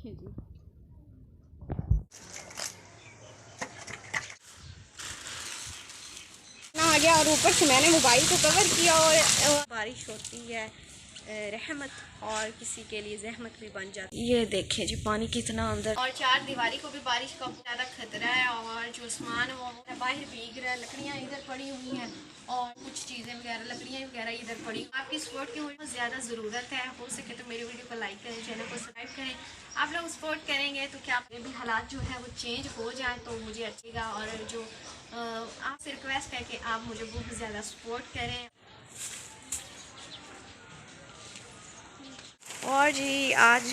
देखें जी। ना आ गया और ऊपर से मैंने मोबाइल को कवर किया और बारिश होती है रहमत और किसी के लिए जहमत भी बन जाती है। ये देखें जी पानी कितना अंदर, और चार दीवारी को भी बारिश का ज़्यादा खतरा है और जो आसमान वो बाहर भीग रहा है, लकड़ियाँ इधर पड़ी हुई हैं और कुछ चीज़ें वगैरह लकड़ियाँ वगैरह इधर पड़ी। आपकी सपोर्ट की मुझे बहुत ज़्यादा ज़रूरत है। हो सके तो मेरी वीडियो को लाइक करें, चैनल को सब्सक्राइब करें। आप लोग सपोर्ट करेंगे तो क्या भी हालात जो है वो चेंज हो जाए तो मुझे अच्छेगा। और जो आपसे रिक्वेस्ट है कि आप मुझे बहुत ज़्यादा सपोर्ट करें। और जी आज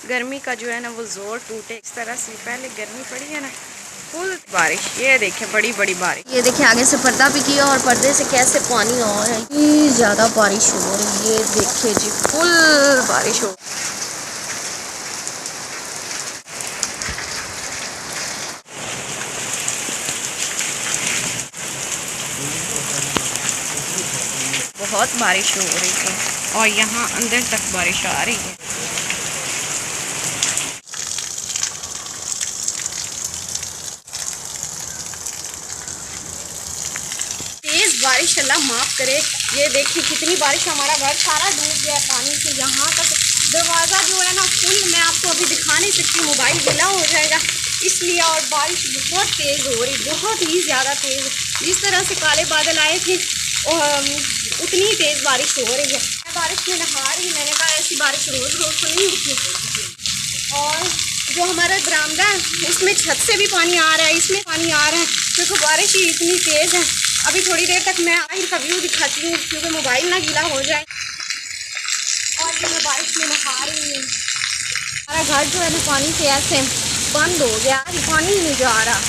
गर्मी का जो है ना वो ज़ोर टूटे। इस तरह से पहले गर्मी पड़ी है ना, फुल बारिश। ये देखें बड़ी बड़ी बारिश। ये देखें आगे से पर्दा भी किया और पर्दे से कैसे पानी आ रहा है। इतनी ज़्यादा बारिश हो रही है। ये देखें जी फुल बारिश हो। बहुत बारिश हो रही है और यहाँ अंदर तक बारिश आ रही है। तेज बारिश अल्लाह माफ़ करे। ये देखिए कितनी बारिश, हमारा घर सारा डूब गया पानी से। यहाँ तक दरवाज़ा जो है ना फुल, मैं आपको अभी दिखा नहीं सकती, मोबाइल गीला हो जाएगा इसलिए। और बारिश बहुत तेज़ हो रही, बहुत ही ज़्यादा तेज़। जिस तरह से काले बादल आए थे उतनी तेज़ बारिश हो रही है। मैं बारिश में नहा रही, मैंने कहा ऐसी बारिश रोज़ रोज़ तो नहीं होती। और जो हमारा बरामदा है उसमें छत से भी पानी आ रहा है, इसमें पानी आ रहा है क्योंकि बारिश ही इतनी तेज़ है। अभी थोड़ी देर तक मैं बाहर का व्यू दिखाती हूँ क्योंकि मोबाइल ना गीला हो जाए। और जो मैं बारिश में नहा रही हूँ, हमारा घर जो है ना पानी से ऐसे बंद हो गया, पानी ही नहीं जा रहा।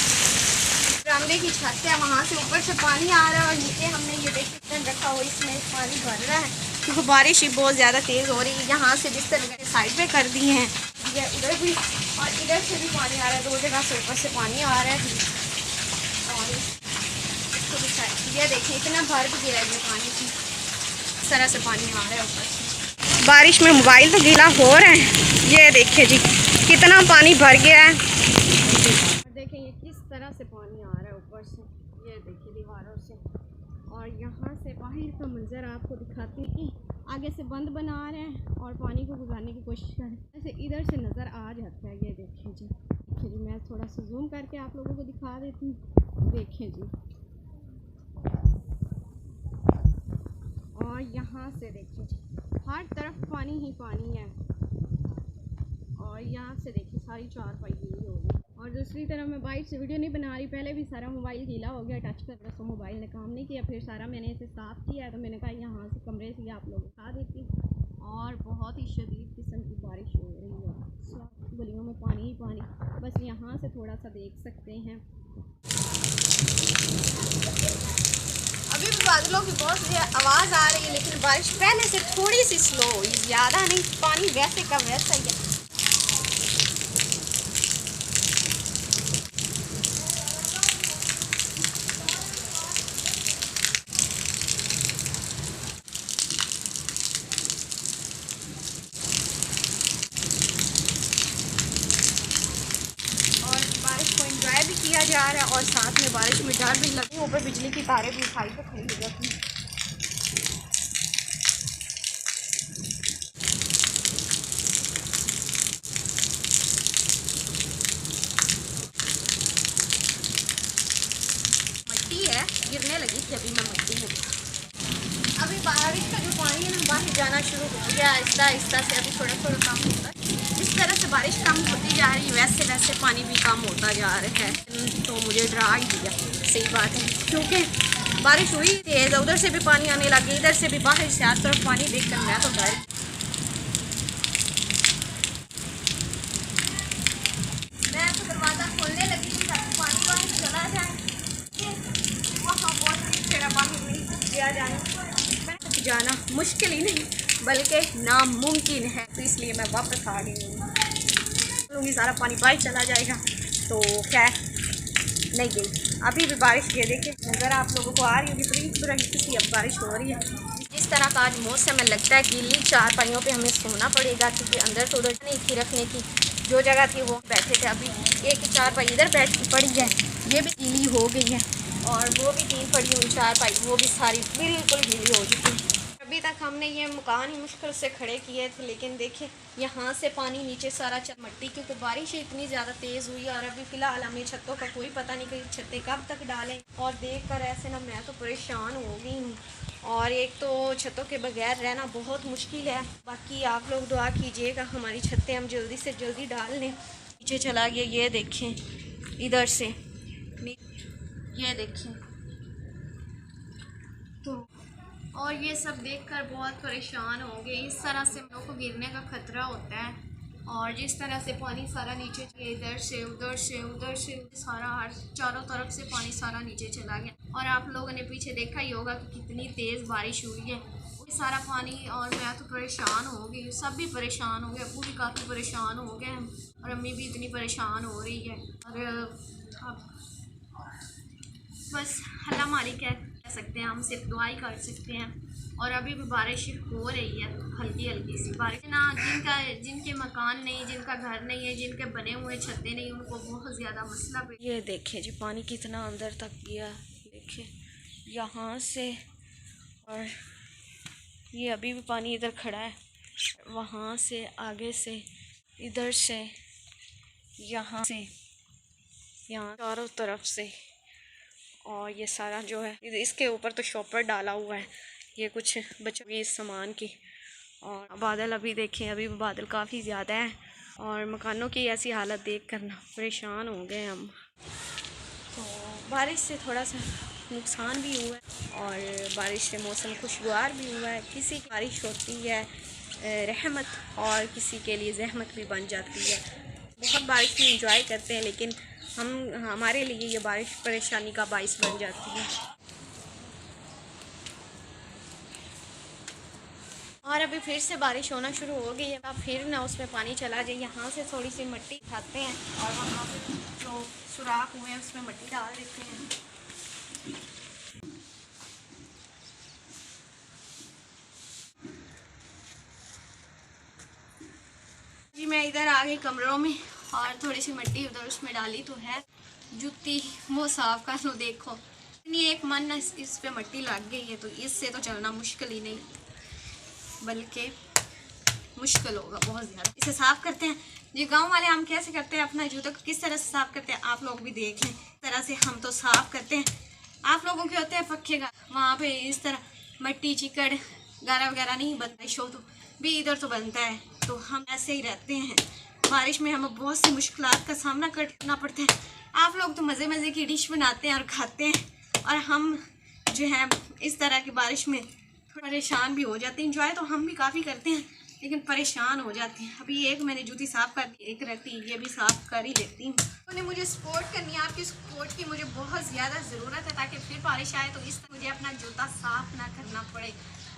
बरामदे की छत है, वहाँ से ऊपर से पानी आ रहा है और नीचे हमने ये देखिए रखा हुआ, इसमें पानी भर रहा है क्योंकि बारिश ही बहुत ज़्यादा तेज़ हो रही है। यहाँ से बिस्तर वगैरह साइड पे कर दिए हैं, उधर भी और इधर से भी पानी आ रहा है। दो जगह से ऊपर से पानी आ रहा है और इसको भी साइड। ये देखिए इतना भर भी गया है पानी की, इस तरह से पानी आ रहा है ऊपर से। बारिश में मोबाइल तो गीला हो रहे हैं। ये देखिए जी कितना पानी भर गया है। देखिए ये किस तरह से पानी आ रहा है ऊपर से, ये देखिए दीवारों से। और यहाँ से बाहर का मंजर आपको दिखाती हूँ कि आगे से बंद बना रहे हैं और पानी को गुजारने की कोशिश करें, ऐसे इधर से नज़र आ जाता है। ये देखिए जी, देखिए जी मैं थोड़ा सा जूम करके आप लोगों को दिखा देती हूँ। देखिए जी, और यहाँ से देखिए जी हर तरफ पानी ही पानी है। और यहाँ से देखिए सारी चारपाई गीली हो गई। और दूसरी तरफ मैं बाइक से वीडियो नहीं बना रही, पहले भी सारा मोबाइल गीला हो गया, टच कर रहा था मोबाइल ने काम नहीं किया। फिर सारा मैंने इसे साफ़ किया तो मैंने कहा यहाँ से कमरे से आप लोग दिखा देती। और बहुत ही शदीद किस्म की बारिश हो रही है, सब गलियों में पानी ही पानी। बस यहाँ से थोड़ा सा देख सकते हैं, अभी भी बादलों की बहुत आवाज़ आ रही है लेकिन बारिश पहले से थोड़ी सी स्लो हुई, ज़्यादा नहीं। पानी वैसे का वैसा ही है। भी किया जा रहा है और साथ में बारिश में डर भी लगी। ऊपर बिजली की तारें भी उठाई तो खड़ी हो जाती हैं। मिट्टी है, गिरने लगी थी अभी मैं मिट्टी में। अभी बारिश का जो पानी है ना बाहर जाना शुरू हो गया आहिस्ता आहिस्ता से। अभी थोड़ा थोड़ा कम होता है। जिस तरह से बारिश कम होती जा रही है वैसे वैसे पानी भी कम होता जा रहा है। तो मुझे डरा ही दिया, सही बात है, क्योंकि बारिश हुई तेज़, उधर से भी पानी आने लगे, इधर से भी, बाहर से हर तरफ पानी देख कर मैं तो डर। मैं तो दरवाज़ा खोलने लगी थी ताकि पानी बाहर चला जाए, वहाँ बहुत तेरा पानी नहीं दिया जाए। जाना मुश्किल ही नहीं बल्कि नामुमकिन है, तो इसलिए मैं वापस आ गई हूँ। सारा पानी बाहर चला जाएगा तो खैर नहीं गई। अभी भी बारिश ये देखिए नज़र आप लोगों को आ रही होगी, पूरी किसी अब बारिश हो रही है। जिस तरह का आज मौसम में लगता है गीली चारपाइयों पे हमें सोना पड़ेगा क्योंकि अंदर तो उधर नहीं थी रखने की। जो जगह थी वो बैठे थे। अभी एक चारपाई इधर बैठ पड़ी है, ये भी गीली हो गई है, और वो भी 3 पड़ी हुई चारपाई, वो भी सारी बिल्कुल गीली हो चुकी है। अभी तक हमने ये मकान ही मुश्किल से खड़े किए थे, लेकिन देखे यहाँ से पानी नीचे सारा मट्टी, क्योंकि बारिश इतनी ज़्यादा तेज़ हुई। और अभी फ़िलहाल हमें छतों का कोई पता नहीं कि छतें कब तक डालें। और देख कर ऐसे ना मैं तो परेशान हो गई हूँ। और एक तो छतों के बगैर रहना बहुत मुश्किल है। बाकी आप लोग दुआ कीजिएगा हमारी छतें हम जल्दी से जल्दी डाल लें। नीचे चला गया, ये देखें इधर से, ये देखें तो। और ये सब देखकर बहुत परेशान हो गए। इस तरह से हम लोग को गिरने का खतरा होता है। और जिस तरह से पानी सारा नीचे, इधर से उधर से उधर से सारा हर चारों तरफ से पानी सारा नीचे चला गया। और आप लोगों ने पीछे देखा ही होगा कि कितनी तेज़ बारिश हुई है, वो सारा पानी। और मैं तो परेशान हो गई, सब भी परेशान हो गए, अब्बू भी काफ़ी परेशान हो गए हैं, और अम्मी भी इतनी परेशान हो रही है। और अब बस अल्लाह मालिक है, कह सकते हैं, हम सिर्फ दुआ ही कर सकते हैं। और अभी भी बारिश हो रही है, हल्की हल्की सी बारिश ना। जिनके मकान नहीं, जिनका घर नहीं है, जिनके बने हुए छतें नहीं, उनको बहुत ज़्यादा मसला पे। ये देखें जी पानी कितना अंदर तक गया, देखें यहाँ से। और ये अभी भी पानी इधर खड़ा है, वहाँ से, आगे से, इधर से, यहाँ से, यहाँ चारों तरफ से। और ये सारा जो है, इसके ऊपर तो शॉपर डाला हुआ है, ये कुछ बच्चों की सामान की। और बादल अभी देखें, अभी बादल काफ़ी ज़्यादा है। और मकानों की ऐसी हालत देख कर ना परेशान हो गए हम। तो बारिश से थोड़ा सा नुकसान भी हुआ है, और बारिश से मौसम खुशगवार भी हुआ है। किसी की बारिश होती है रहमत, और किसी के लिए ज़हमत भी बन जाती है। बहुत बारिश में इंजॉय करते हैं, लेकिन हमारे लिए ये बारिश परेशानी का बाइस बन जाती है। और अभी फिर से बारिश होना शुरू हो गई है, अब फिर ना उसमें पानी चला जाए। यहाँ से थोड़ी सी मिट्टी उठाते हैं, और वहाँ पे जो सुराख हुए हैं उसमें मिट्टी डाल देते हैं। जी मैं इधर आ गई कमरों में, और थोड़ी सी मिट्टी उधर उसमें डाली तो है, जूती वो साफ कर लो। देखो इतनी एक मन इस पे मिट्टी लग गई है, तो इससे तो चलना मुश्किल ही नहीं, बल्कि मुश्किल होगा बहुत ज़्यादा। इसे साफ़ करते हैं जी। गांव वाले हम कैसे करते हैं अपना जूता को, किस तरह से साफ़ करते हैं आप लोग भी देख लें। इस तरह से हम तो साफ़ करते हैं। आप लोगों के होते हैं पक्के का, वहाँ पे इस तरह मिट्टी चिकड़ गारा वगैरह नहीं बनता, शो तो भी इधर तो बनता है। तो हम ऐसे ही रहते हैं। बारिश में हमें बहुत सी मुश्किलात का सामना करना पड़ता है। आप लोग तो मज़े मज़े की डिश बनाते हैं और खाते हैं, और हम जो है इस तरह की बारिश में परेशान भी हो जाते हैं। इंजॉय तो हम भी काफ़ी करते हैं, लेकिन परेशान हो जाती हैं। अभी एक मैंने जूती साफ़ कर दी, एक रहती, ये भी साफ़ कर ही लेती हूँ। उन्हें मुझे सपोर्ट करनी है, आपकी सपोर्ट की मुझे बहुत ज़्यादा ज़रूरत है, ताकि फिर बारिश आए तो इस तरह मुझे अपना जूता साफ़ ना करना पड़े।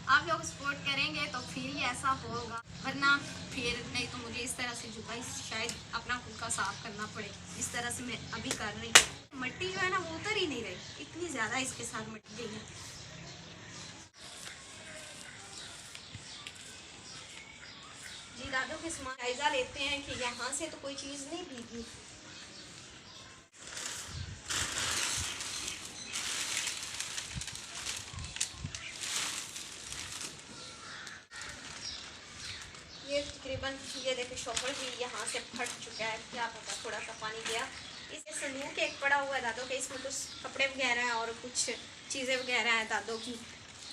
आप लोग सपोर्ट करेंगे तो फिर ही ऐसा होगा, वरना फिर नहीं तो मुझे इस तरह से जूता शायद अपना खुद का साफ़ करना पड़े, इस तरह से मैं अभी कर रही हूँ। मिट्टी जो है ना वो उतर ही नहीं रही, इतनी ज़्यादा इसके साथ मिट्टी गई है। दादों के समान जायजा लेते हैं कि यहाँ से तो कोई चीज़ नहीं भीगी। ये तकरीबन ये देखिए शॉपर भी यहाँ से फट चुका है, क्या पता थोड़ा सा पानी गया। इसके संदूक एक पड़ा हुआ है दादों के, इसमें कुछ कपड़े वगैरह हैं और कुछ चीज़ें वगैरह हैं दादों की,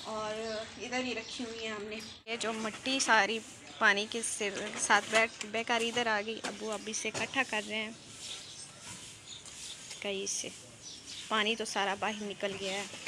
और इधर ही रखी हुई है हमने। ये जो मिट्टी सारी पानी के साथ बेकार इधर आ गई। अब्बू अभी से इकट्ठा कर रहे हैं, कहीं से पानी तो सारा बाहर निकल गया है।